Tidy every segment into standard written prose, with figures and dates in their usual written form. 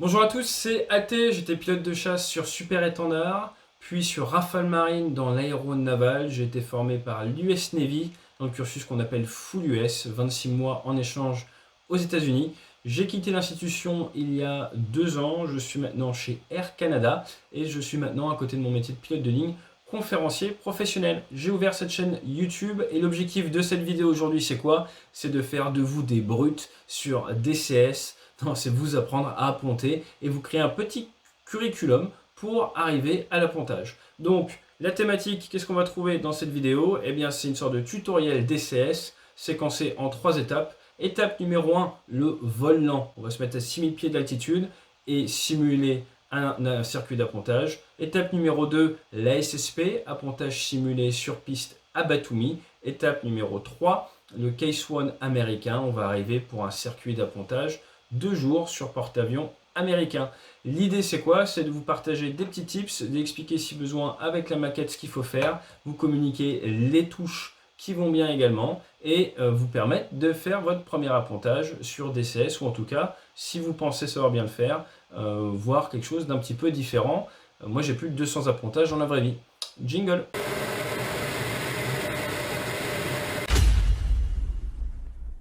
Bonjour à tous, c'est AT, j'étais pilote de chasse sur Super Étendard, puis sur Rafale Marine dans l'aéronaval. J'ai été formé par l'US Navy dans le cursus qu'on appelle Full US, 26 mois en échange aux États-Unis. J'ai quitté l'institution il y a 2 ans, je suis maintenant chez Air Canada et je suis maintenant à côté de mon métier de pilote de ligne, conférencier professionnel. J'ai ouvert cette chaîne YouTube et l'objectif de cette vidéo aujourd'hui c'est quoi? C'est de faire de vous des brutes sur DCS. Non, c'est vous apprendre à apponter et vous créer un petit curriculum pour arriver à l'appontage. Donc, la thématique, qu'est-ce qu'on va trouver dans cette vidéo? Eh bien, c'est une sorte de tutoriel DCS séquencé en 3 étapes. Étape numéro 1, le vol lent. On va se mettre à 6000 pieds d'altitude et simuler un circuit d'appontage. Étape numéro 2, l'ASSP, appontage simulé sur piste à Batumi. Étape numéro 3, le Case One américain. On va arriver pour un circuit d'appontage 2 jours sur porte-avions américain. L'idée c'est quoi? C'est de vous partager des petits tips, d'expliquer si besoin avec la maquette ce qu'il faut faire, vous communiquer les touches qui vont bien également et vous permettre de faire votre premier appontage sur DCS ou en tout cas si vous pensez savoir bien le faire, voir quelque chose d'un petit peu différent. Moi j'ai plus de 200 appontages dans la vraie vie. Jingle.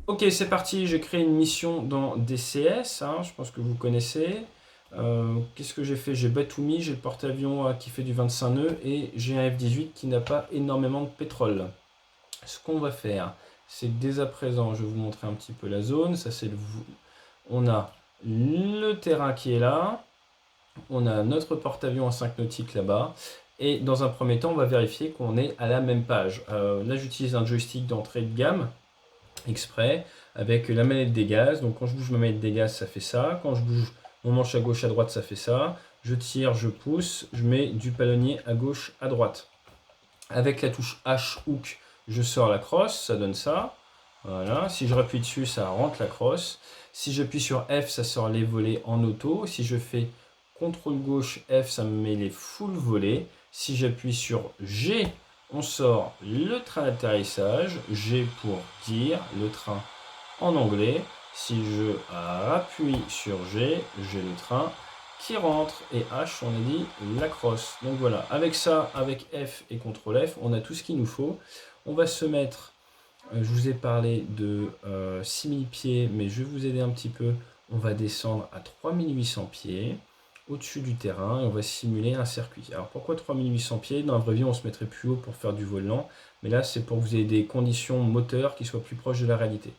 Ok, c'est parti, j'ai créé une mission dans DCS, je pense que vous connaissez. Qu'est-ce que j'ai fait? J'ai Batumi, j'ai le porte-avions qui fait du 25 nœuds et j'ai un F-18 qui n'a pas énormément de pétrole. Ce qu'on va faire, c'est que dès à présent, je vais vous montrer un petit peu la zone. Ça, c'est on a le terrain qui est là, on a notre porte-avions à 5 nautiques là-bas. Et dans un premier temps, on va vérifier qu'on est à la même page. Là, j'utilise un joystick d'entrée de gamme exprès avec la manette des gaz. Donc quand je bouge ma manette des gaz, ça fait ça. Quand je bouge mon manche à gauche, à droite, ça fait ça. Je tire, je pousse, je mets du palonnier à gauche, à droite. Avec la touche H hook, je sors la crosse, ça donne ça. Voilà. Si je rappuie dessus, ça rentre la crosse. Si j'appuie sur F, ça sort les volets en auto. Si je fais CTRL gauche F, ça me met les full volets. Si j'appuie sur G, on sort le train d'atterrissage. G pour dire le train en anglais. Si je appuie sur G, j'ai le train qui rentre. Et H, on a dit la crosse. Donc voilà, avec ça, avec F et CTRL F, on a tout ce qu'il nous faut. On va se mettre, je vous ai parlé de 6000 pieds, mais je vais vous aider un petit peu. On va descendre à 3800 pieds au-dessus du terrain et on va simuler un circuit. Alors pourquoi 3800 pieds? Dans la vraie vie, on se mettrait plus haut pour faire du vol lent, mais là, c'est pour que vous ayez des conditions moteurs qui soient plus proches de la réalité.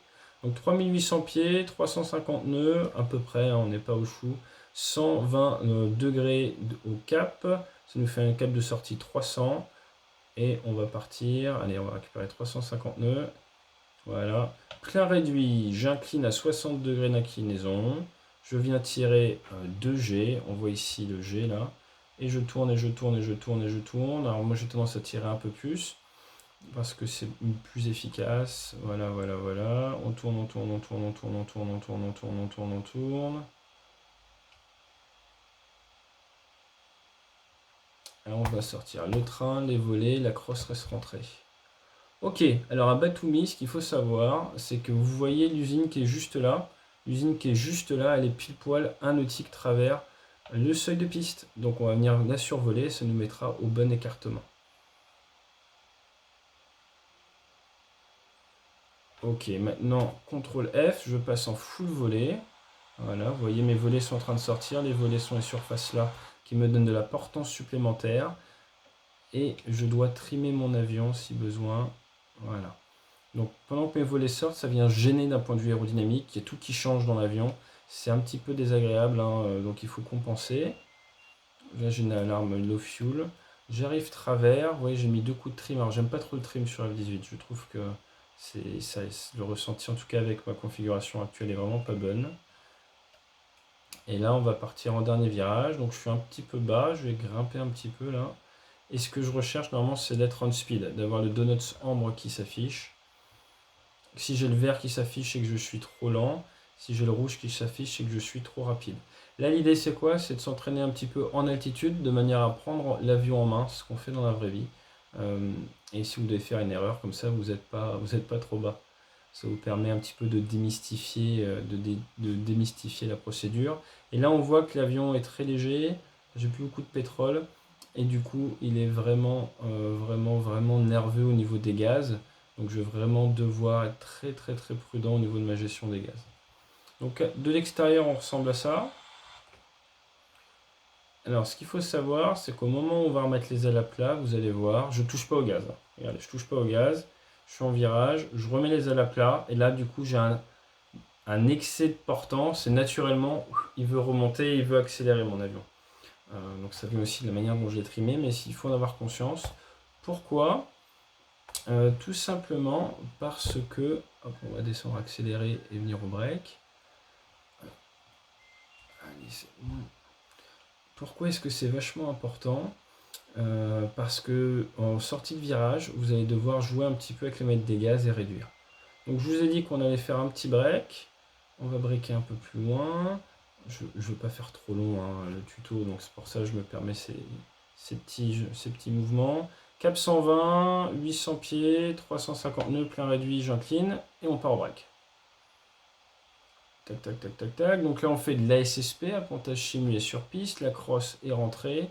Donc 3800 pieds, 350 nœuds, à peu près, on n'est pas au chou. 120 degrés au cap, ça nous fait un cap de sortie 300. Et on va partir, allez, on va récupérer 350 nœuds. Voilà. Plein réduit, j'incline à 60 degrés d'inclinaison. Je viens tirer 2G, on voit ici le G là. Et je tourne et je tourne et je tourne et je tourne. Alors moi j'ai tendance à tirer un peu plus parce que c'est plus efficace. Voilà, voilà, voilà. On tourne, on tourne, on tourne, on tourne, on tourne, on tourne, on tourne, on tourne, on tourne. Alors on va sortir le train, les volets, la crosse reste rentrée. Ok, alors à Batumi, ce qu'il faut savoir, c'est que vous voyez l'usine qui est juste là. L'usine qui est juste là, elle est pile poil un nautique travers le seuil de piste. Donc on va venir la survoler, ça nous mettra au bon écartement. Ok, maintenant CTRL F, je passe en full volet. Voilà, vous voyez mes volets sont en train de sortir, les volets sont les surfaces là qui me donnent de la portance supplémentaire. Et je dois trimer mon avion si besoin. Voilà. Donc pendant que mes volets sortent, ça vient gêner d'un point de vue aérodynamique. Il y a tout qui change dans l'avion. C'est un petit peu désagréable, donc il faut compenser. Là j'ai une alarme low fuel. J'arrive travers. Vous voyez, j'ai mis 2 coups de trim. Alors j'aime pas trop le trim sur F18. Je trouve que le ressenti, en tout cas avec ma configuration actuelle, est vraiment pas bonne. Et là on va partir en dernier virage. Donc je suis un petit peu bas. Je vais grimper un petit peu là. Et ce que je recherche normalement, c'est d'être on speed, d'avoir le donuts ambre qui s'affiche. Si j'ai le vert qui s'affiche, c'est que je suis trop lent. Si j'ai le rouge qui s'affiche, c'est que je suis trop rapide. Là, l'idée, c'est quoi? C'est de s'entraîner un petit peu en altitude, de manière à prendre l'avion en main, ce qu'on fait dans la vraie vie. Et si vous devez faire une erreur comme ça, vous n'êtes pas trop bas. Ça vous permet un petit peu de démystifier la procédure. Et là, on voit que l'avion est très léger, j'ai plus beaucoup de pétrole, et du coup, il est vraiment, vraiment nerveux au niveau des gaz. Donc, je vais vraiment devoir être très prudent au niveau de ma gestion des gaz. Donc, de l'extérieur, on ressemble à ça. Alors, ce qu'il faut savoir, c'est qu'au moment où on va remettre les ailes à plat, vous allez voir, je ne touche pas au gaz. Regardez, je ne touche pas au gaz. Je suis en virage, je remets les ailes à plat, et là, du coup, j'ai un excès de portance, et naturellement, il veut remonter, il veut accélérer mon avion. Donc ça vient aussi de la manière dont je l'ai trimé, mais il faut en avoir conscience. Pourquoi Tout simplement parce que, hop, on va descendre, accélérer et venir au break. Allez, c'est bon. Pourquoi est-ce que c'est vachement important Parce que en sortie de virage, vous allez devoir jouer un petit peu avec le mètre des gaz et réduire. Donc je vous ai dit qu'on allait faire un petit break. On va breaker un peu plus loin. Je ne veux pas faire trop long le tuto, donc c'est pour ça que je me permets ces petits mouvements. Cap 120, 800 pieds, 350 nœuds, plein réduit, j'incline, et on part au break. Tac, tac, tac, tac, tac. Donc là, on fait de l'ASSP, appontage simulé sur piste. La crosse est rentrée.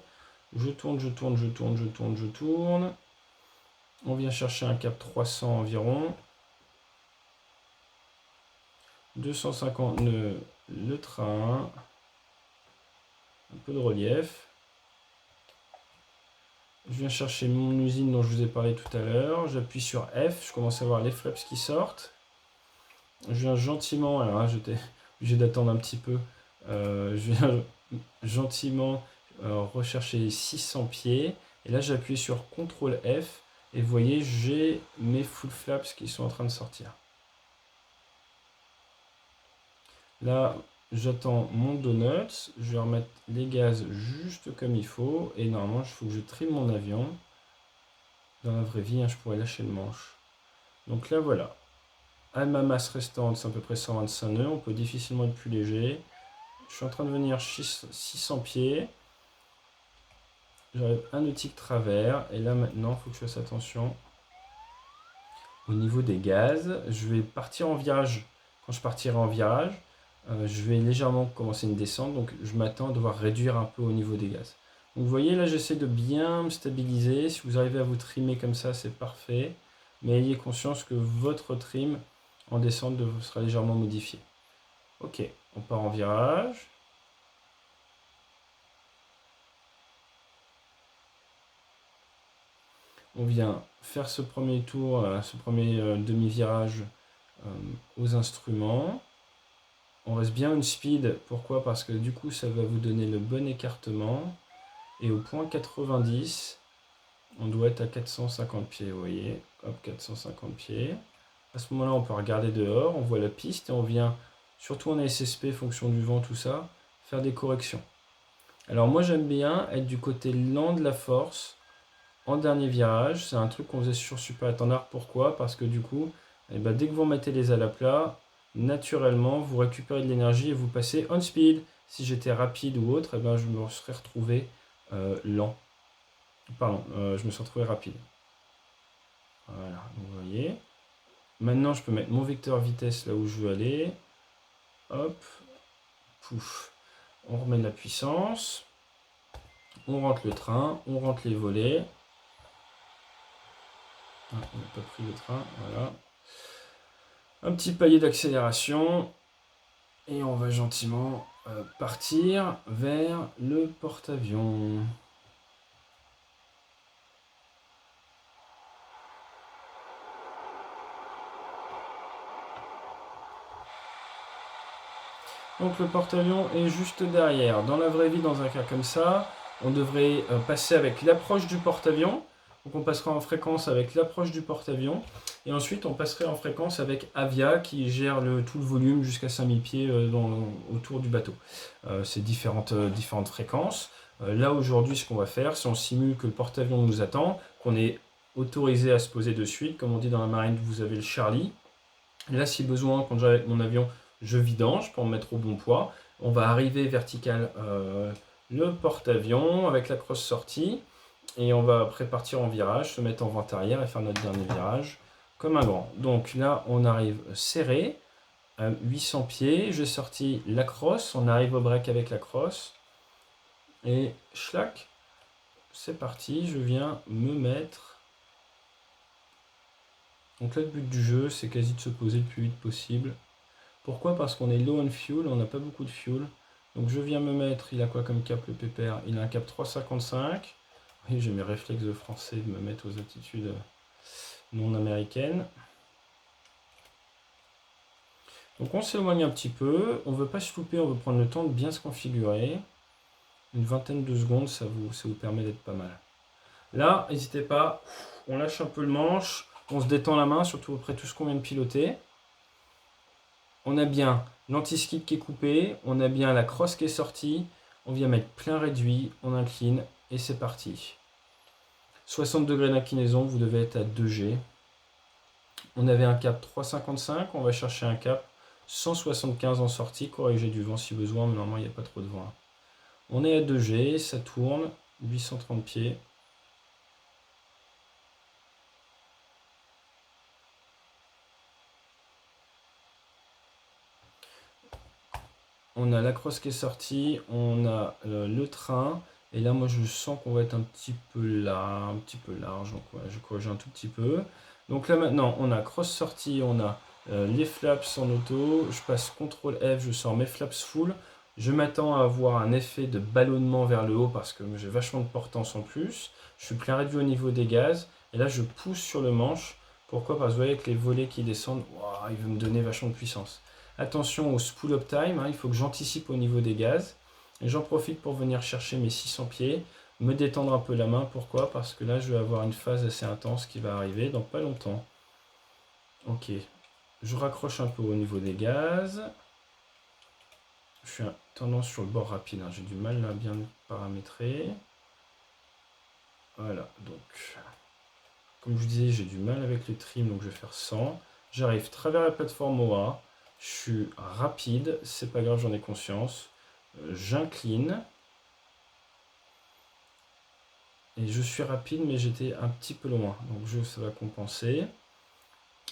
Je tourne, je tourne, je tourne, je tourne, je tourne. On vient chercher un cap 300 environ. 250 nœuds, le train. Un peu de relief. Je viens chercher mon usine dont je vous ai parlé tout à l'heure. J'appuie sur F. Je commence à voir les flaps qui sortent. Je viens gentiment, alors là j'étais obligé d'attendre un petit peu, je viens gentiment rechercher 600 pieds, et là j'appuie sur CTRL F, et vous voyez j'ai mes full flaps qui sont en train de sortir. Là j'attends mon donut, je vais remettre les gaz juste comme il faut, et normalement il faut que je trime mon avion. Dans la vraie vie, je pourrais lâcher le manche. Donc là voilà. À ma masse restante, c'est à peu près 125 nœuds. On peut difficilement être plus léger. Je suis en train de venir 600 pieds. J'arrive un nautique travers. Et là maintenant, il faut que je fasse attention. Au niveau des gaz, je vais partir en virage. Quand je partirai en virage, je vais légèrement commencer une descente. Donc je m'attends à devoir réduire un peu au niveau des gaz. Donc vous voyez, là j'essaie de bien me stabiliser. Si vous arrivez à vous trimer comme ça, c'est parfait. Mais ayez conscience que votre trim en descente sera légèrement modifié. Ok, on part en virage. On vient faire ce premier tour, ce premier demi-virage aux instruments. On reste bien une speed. Pourquoi? Parce que du coup, ça va vous donner le bon écartement. Et au point 90, on doit être à 450 pieds, vous voyez. Hop, 450 pieds. À ce moment-là, on peut regarder dehors, on voit la piste et on vient, surtout en SSP, fonction du vent, tout ça, faire des corrections. Alors moi, j'aime bien être du côté lent de la force en dernier virage. C'est un truc qu'on faisait sur Super Étendard. Pourquoi? Parce que du coup, dès que vous remettez les ailes à plat, naturellement, vous récupérez de l'énergie et vous passez on speed. Si j'étais rapide ou autre, je me serais retrouvé lent. Pardon, je me suis retrouvé rapide. Voilà, vous voyez. Maintenant, je peux mettre mon vecteur vitesse là où je veux aller. Hop, pouf. On remet de la puissance. On rentre le train, on rentre les volets. Ah, on n'a pas pris le train, voilà. Un petit palier d'accélération. Et on va gentiment partir vers le porte-avions. Donc le porte-avions est juste derrière. Dans la vraie vie, dans un cas comme ça, on devrait passer avec l'approche du porte-avions. Donc on passera en fréquence avec l'approche du porte-avions. Et ensuite, on passerait en fréquence avec Avia qui gère tout le volume jusqu'à 5000 pieds autour du bateau. C'est différentes fréquences. Là, aujourd'hui, ce qu'on va faire, c'est on simule que le porte-avions nous attend, qu'on est autorisé à se poser de suite. Comme on dit dans la marine, vous avez le Charlie. Là, si besoin, quand j'arrive avec mon avion, je vidange pour me mettre au bon poids. On va arriver vertical le porte-avions avec la crosse sortie. Et on va après partir en virage, se mettre en vente arrière et faire notre dernier virage comme un grand. Donc là, on arrive serré. à 800 pieds. J'ai sorti la crosse. On arrive au break avec la crosse. Et schlac, c'est parti. Je viens me mettre. Donc là, le but du jeu, c'est quasi de se poser le plus vite possible. Pourquoi? Parce qu'on est low on fuel, on n'a pas beaucoup de fuel. Donc je viens me mettre, il a quoi comme cap le pépère? Il a un cap 3,55. Oui, j'ai mes réflexes de français de me mettre aux altitudes non américaines. Donc on s'éloigne un petit peu, on ne veut pas se louper, on veut prendre le temps de bien se configurer. Une vingtaine de secondes, ça vous permet d'être pas mal. Là, n'hésitez pas, on lâche un peu le manche, on se détend la main, surtout après tout ce qu'on vient de piloter. On a bien l'anti-skid qui est coupé, on a bien la crosse qui est sortie, on vient mettre plein réduit, on incline et c'est parti. 60 degrés d'inclinaison, vous devez être à 2G. On avait un cap 3,55, on va chercher un cap 175 en sortie, corriger du vent si besoin, mais normalement il n'y a pas trop de vent. On est à 2G, ça tourne, 830 pieds. On a la crosse qui est sortie, on a le train, et là moi je sens qu'on va être un petit peu large, donc ouais, je corrige un tout petit peu. Donc là maintenant on a crosse sortie, on a les flaps en auto, je passe CTRL F, je sors mes flaps full. Je m'attends à avoir un effet de ballonnement vers le haut parce que j'ai vachement de portance en plus. Je suis plein réduit au niveau des gaz, et là je pousse sur le manche. Pourquoi? Parce que vous voyez avec les volets qui descendent, wow, il veut me donner vachement de puissance. Attention au spool up time, hein, il faut que j'anticipe au niveau des gaz. Et j'en profite pour venir chercher mes 600 pieds, me détendre un peu la main. Pourquoi? Parce que là, je vais avoir une phase assez intense qui va arriver dans pas longtemps. Ok, je raccroche un peu au niveau des gaz. Je suis en tendance sur le bord rapide, hein, j'ai du mal à bien paramétrer. Voilà, donc, comme je vous disais, j'ai du mal avec le trim, donc je vais faire 100. J'arrive travers la plateforme OA. Je suis rapide, c'est pas grave, j'en ai conscience. J'incline. Et je suis rapide, mais j'étais un petit peu loin. Donc ça va compenser.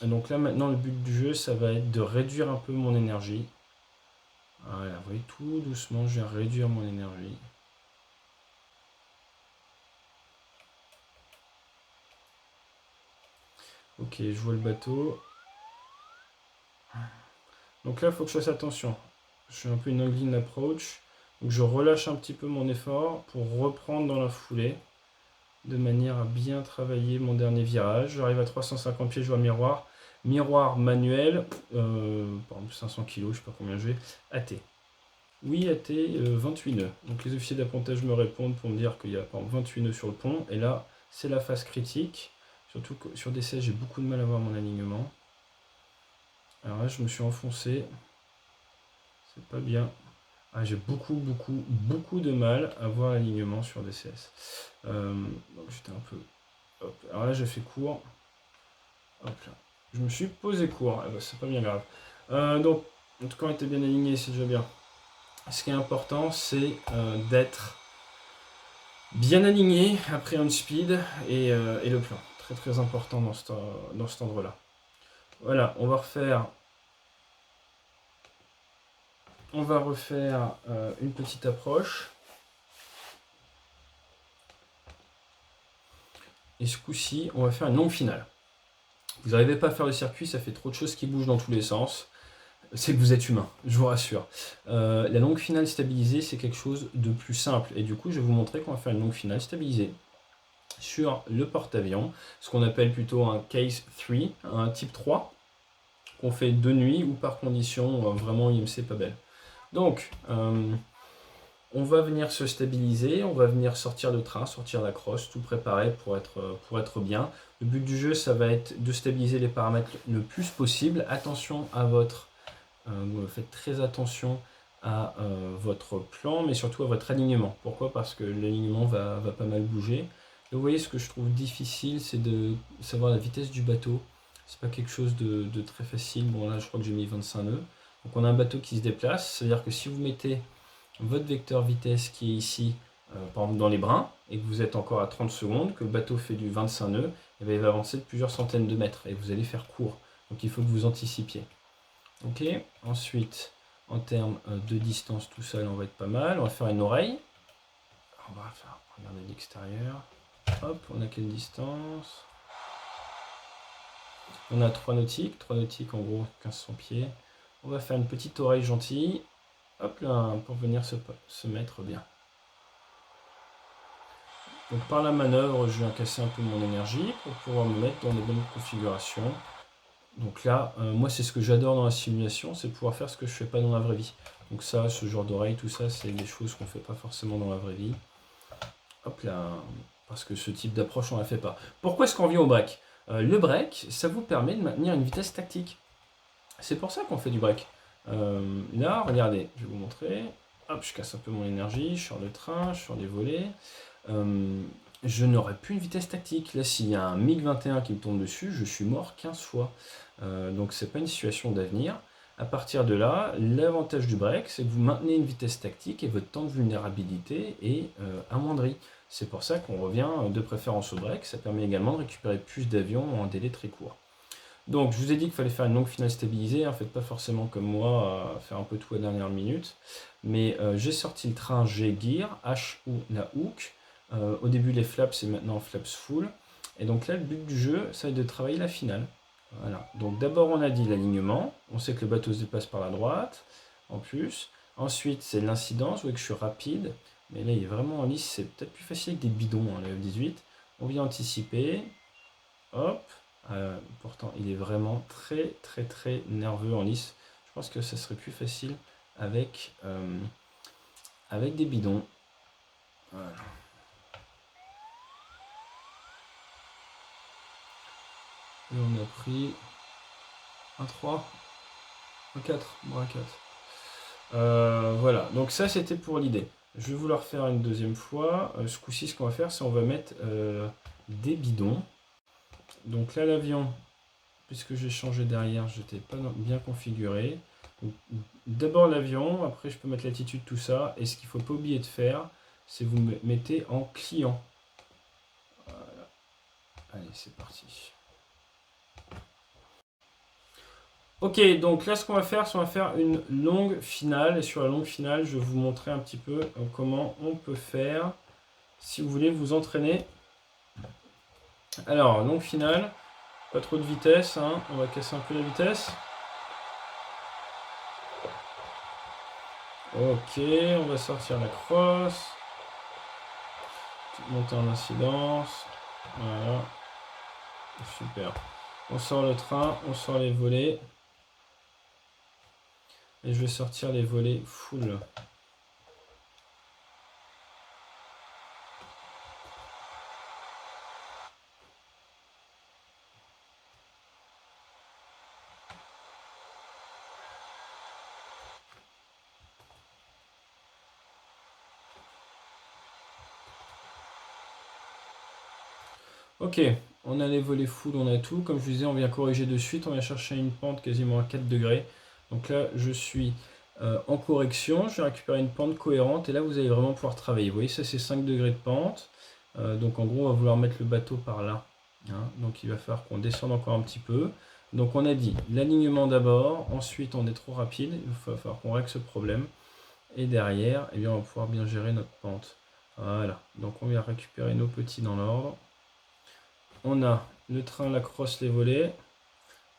Et donc là maintenant, le but du jeu, ça va être de réduire un peu mon énergie. Voilà, vous voyez, tout doucement, je vais réduire mon énergie. Ok, je vois le bateau. Donc là, il faut que je fasse attention. Je suis un peu une incline approach. Donc je relâche un petit peu mon effort pour reprendre dans la foulée, de manière à bien travailler mon dernier virage. J'arrive à 350 pieds, je vois miroir. Miroir manuel, par exemple 500 kg, je ne sais pas combien j'ai. AT. Oui, AT, 28 nœuds. Donc les officiers d'appontage me répondent pour me dire qu'il y a par exemple 28 nœuds sur le pont. Et là, c'est la phase critique. Surtout que sur DCS, j'ai beaucoup de mal à voir mon alignement. Alors là, je me suis enfoncé. C'est pas bien. Ah, j'ai beaucoup de mal à voir l'alignement sur DCS. Donc j'étais un peu... Hop. Alors là, j'ai fait court. Hop là. Je me suis posé court. Ah bah, c'est pas bien grave. Donc, en tout cas, on était bien aligné, c'est déjà bien. Ce qui est important, c'est d'être bien aligné après on speed et le plan. Très très important dans cet endroit-là. Voilà, on va refaire une petite approche. Et ce coup-ci, on va faire une longue finale. Vous n'arrivez pas à faire le circuit, ça fait trop de choses qui bougent dans tous les sens. C'est que vous êtes humain, je vous rassure. La longue finale stabilisée, c'est quelque chose de plus simple. Et du coup, je vais vous montrer qu'on va faire une longue finale stabilisée sur le porte-avions, ce qu'on appelle plutôt un case 3, un type 3, qu'on fait de nuit ou par condition vraiment IMC pas belle. Donc, on va venir se stabiliser, on va venir sortir le train, sortir la crosse, tout préparer pour être bien. Le but du jeu, ça va être de stabiliser les paramètres le plus possible. Attention à votre... faites très attention à votre plan, mais surtout à votre alignement. Pourquoi? Parce que l'alignement va pas mal bouger. Et vous voyez, ce que je trouve difficile, c'est de savoir la vitesse du bateau. C'est pas quelque chose de très facile. Bon, là, je crois que j'ai mis 25 nœuds. Donc, on a un bateau qui se déplace. C'est-à-dire que si vous mettez votre vecteur vitesse qui est ici, par exemple dans les brins, et que vous êtes encore à 30 secondes, que le bateau fait du 25 nœuds, et bien il va avancer de plusieurs centaines de mètres, et vous allez faire court. Donc, il faut que vous anticipiez. Ok, ensuite, en termes de distance, tout ça, là, on va être pas mal. On va faire une oreille. On va faire, regarder l'extérieur. Hop, on a quelle distance? On a 3 nautiques. 3 nautiques, en gros, 1500 pieds. On va faire une petite oreille gentille. Hop là, pour venir se mettre bien. Donc par la manœuvre, je viens casser un peu mon énergie pour pouvoir me mettre dans les bonnes configurations. Donc là, moi c'est ce que j'adore dans la simulation, c'est pouvoir faire ce que je fais pas dans la vraie vie. Donc ça, ce genre d'oreille, tout ça, c'est des choses qu'on fait pas forcément dans la vraie vie. Hop là, parce que ce type d'approche on la fait pas. Pourquoi est-ce qu'on vient au break? Le break, ça vous permet de maintenir une vitesse tactique. C'est pour ça qu'on fait du break. Là, regardez, je vais vous montrer. Hop, je casse un peu mon énergie, je sors le train, je sors les volets. Je n'aurai plus une vitesse tactique. Là, s'il y a un MiG-21 qui me tombe dessus, je suis mort 15 fois. Donc, c'est pas une situation d'avenir. À partir de là, l'avantage du break, c'est que vous maintenez une vitesse tactique et votre temps de vulnérabilité est amoindri. C'est pour ça qu'on revient de préférence au break. Ça permet également de récupérer plus d'avions en un délai très court. Donc, je vous ai dit qu'il fallait faire une longue finale stabilisée. Hein, faites pas forcément comme moi, faire un peu tout à la dernière minute. Mais j'ai sorti le train G-Gear, H ou la hook. Au début les flaps et maintenant flaps full. Et donc là, le but du jeu, ça va être de travailler la finale. Voilà. Donc d'abord, on a dit l'alignement. On sait que le bateau se déplace par la droite, en plus. Ensuite, c'est l'incidence. Vous voyez que je suis rapide. Mais là, il est vraiment en lice. C'est peut-être plus facile avec des bidons, hein, le F-18. On vient anticiper. Hop. Pourtant, il est vraiment très, très, très nerveux en lice. Je pense que ça serait plus facile avec, avec des bidons. Voilà. Et on a pris un 3, un 4, bon un 4. Voilà, donc ça c'était pour l'idée. Je vais vous le refaire une deuxième fois. Ce coup-ci, ce qu'on va faire, c'est on va mettre des bidons. Donc là, l'avion, puisque j'ai changé derrière, je n'étais pas bien configuré. D'abord l'avion, après je peux mettre l'attitude, tout ça. Et ce qu'il ne faut pas oublier de faire, c'est vous mettez en client. Voilà. Allez, c'est parti. Ok, donc là ce qu'on va faire, c'est on va faire une longue finale. Et sur la longue finale, je vais vous montrer un petit peu comment on peut faire si vous voulez vous entraîner. Alors, longue finale, pas trop de vitesse, hein. On va casser un peu la vitesse. Ok, on va sortir la crosse. Monter en incidence. Voilà. Super. On sort le train, on sort les volets. Et je vais sortir les volets full. Ok, on a les volets full, on a tout. Comme je vous disais, on vient corriger de suite. On vient chercher une pente quasiment à 4 degrés. Donc là, je suis en correction. Je vais récupérer une pente cohérente. Et là, vous allez vraiment pouvoir travailler. Vous voyez, ça, c'est 5 degrés de pente. Donc en gros, on va vouloir mettre le bateau par là. Hein. Donc il va falloir qu'on descende encore un petit peu. Donc on a dit l'alignement d'abord. Ensuite, on est trop rapide. Il va falloir qu'on règle ce problème. Et derrière, eh bien, on va pouvoir bien gérer notre pente. Voilà. Donc on vient récupérer nos petits dans l'ordre. On a le train, la crosse, les volets.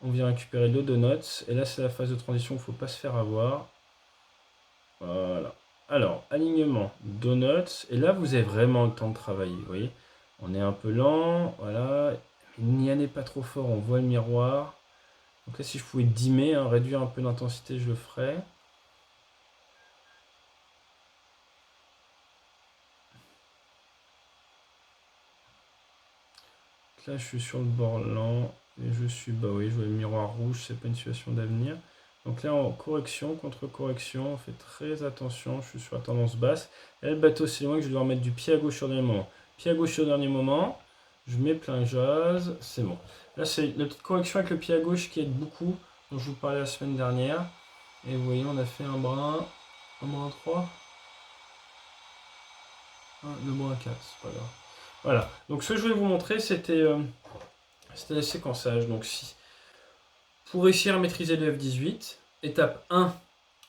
On vient récupérer le donuts. Et là, c'est la phase de transition, il ne faut pas se faire avoir. Voilà. Alors, alignement, donuts. Et là, vous avez vraiment le temps de travailler. Vous voyez, on est un peu lent. Voilà. N'y allez pas trop fort, on voit le miroir. Donc là, si je pouvais dimmer, hein, réduire un peu d'intensité, je le ferais. Là, je suis sur le bord lent. Et je suis, bah oui, je vois le miroir rouge, c'est pas une situation d'avenir. Donc là, en correction, contre-correction, on fait très attention. Je suis sur la tendance basse. Et là, le bateau s'éloigne, je vais devoir mettre du pied à gauche au dernier moment. Pied à gauche au dernier moment. Je mets plein gaz. C'est bon. Là, c'est la petite correction avec le pied à gauche qui aide beaucoup, dont je vous parlais la semaine dernière. Et vous voyez, on a fait un brin 3. Le brin 4, c'est pas grave. Voilà. Donc, ce que je voulais vous montrer, c'était le séquençage. Donc, si, pour réussir à maîtriser le F-18, Étape 1,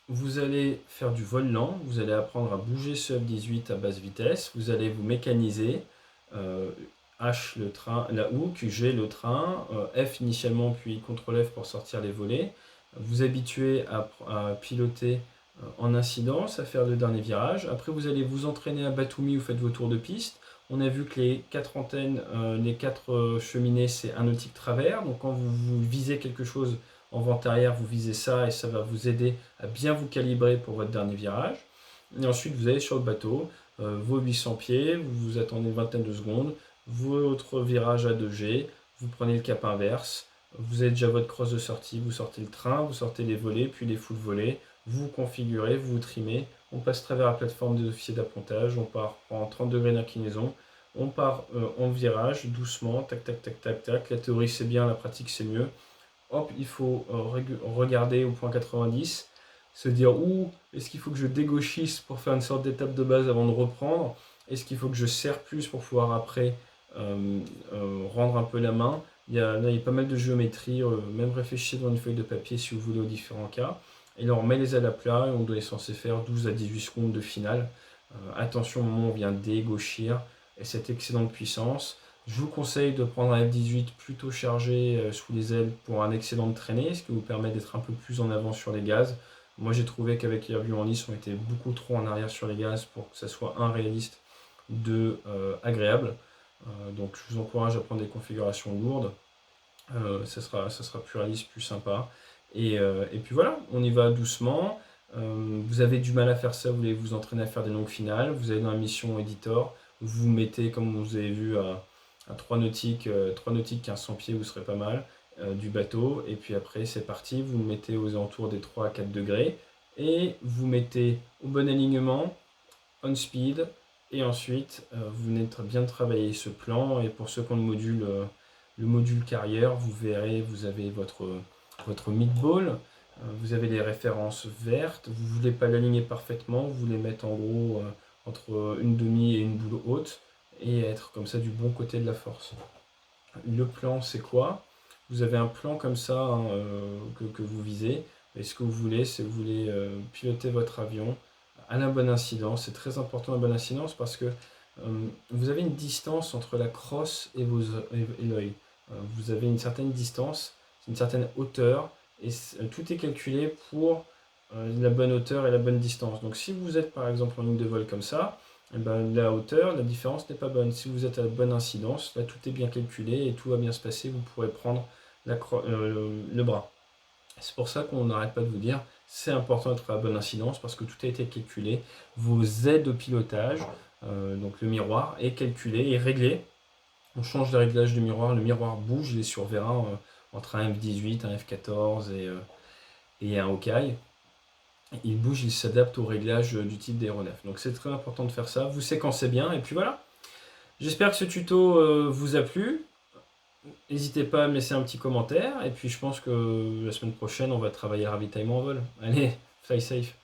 vous allez faire du vol lent, vous allez apprendre à bouger ce F-18 à basse vitesse, vous allez vous mécaniser, H le train, la hook, G le train, F initialement puis CTRL F pour sortir les volets, vous habituer à piloter en incidence, à faire le dernier virage. Après vous allez vous entraîner à Batumi, vous faites vos tours de piste. On a vu que les 4 antennes, les 4 cheminées, c'est un nautique travers. Donc quand vous visez quelque chose en vente arrière, vous visez ça et ça va vous aider à bien vous calibrer pour votre dernier virage. Et ensuite, vous allez sur le bateau, vos 800 pieds, vous vous attendez une vingtaine de secondes, votre virage à 2G, vous prenez le cap inverse, vous avez déjà votre crosse de sortie, vous sortez le train, vous sortez les volets, puis les full volets, vous configurez, vous trimez, on passe à travers la plateforme des officiers d'appontage, on part en 30 degrés d'inclinaison, on part en virage, doucement, tac, tac, tac, tac, tac. La théorie c'est bien, la pratique c'est mieux. Hop, il faut regarder au point 90, se dire où est-ce qu'il faut que je dégauchisse pour faire une sorte d'étape de base avant de reprendre, est-ce qu'il faut que je serre plus pour pouvoir après rendre un peu la main. Il y a pas mal de géométrie, même réfléchissez dans une feuille de papier si vous voulez aux différents cas. Et là on met les ailes à plat et on est censé faire 12 à 18 secondes de finale. Attention au moment où on vient dégauchir et cet excédent de puissance. Je vous conseille de prendre un F-18 plutôt chargé sous les ailes pour un excédent de traînée, ce qui vous permet d'être un peu plus en avant sur les gaz. Moi j'ai trouvé qu'avec les avions en lice, on était beaucoup trop en arrière sur les gaz pour que ça soit un réaliste, deux agréable. Donc je vous encourage à prendre des configurations lourdes, ça sera plus réaliste, plus sympa. Et puis voilà, on y va doucement. Vous avez du mal à faire ça, vous voulez vous entraîner à faire des longues finales, vous allez dans la mission editor, vous mettez comme vous avez vu à 3 nautiques, 1500 pieds, vous serez pas mal, du bateau, et puis après c'est parti, vous mettez aux alentours des 3 à 4 degrés, et vous mettez au bon alignement, on speed, et ensuite vous venez bien travailler ce plan, et pour ceux qui ont le module carrière, vous verrez, vous avez votre meatball, vous avez les références vertes, vous ne voulez pas l'aligner parfaitement, vous voulez mettre en gros entre une demi et une boule haute, et être comme ça du bon côté de la force. Le plan c'est quoi? Vous avez un plan comme ça hein, que vous visez, et ce que vous voulez c'est vous voulez piloter votre avion à la bonne incidence. C'est très important la bonne incidence parce que vous avez une distance entre la crosse et l'œil. Vous avez une certaine distance, une certaine hauteur, et tout est calculé pour la bonne hauteur et la bonne distance. Donc si vous êtes par exemple en ligne de vol comme ça, eh ben, la hauteur, la différence n'est pas bonne. Si vous êtes à la bonne incidence, là tout est bien calculé et tout va bien se passer, vous pourrez prendre le bras. C'est pour ça qu'on n'arrête pas de vous dire, c'est important d'être à la bonne incidence parce que tout a été calculé. Vos aides au pilotage, donc le miroir, est calculé et réglé. On change le réglage du miroir, le miroir bouge, il est sur V1 entre un F-18, un F-14 et un Hawkeye. Il bouge, il s'adapte au réglage du type d'aéronef. Donc c'est très important de faire ça, vous séquencez bien et puis voilà. J'espère que ce tuto vous a plu. N'hésitez pas à me laisser un petit commentaire. Et puis je pense que la semaine prochaine, on va travailler le ravitaillement en vol. Allez, fly safe.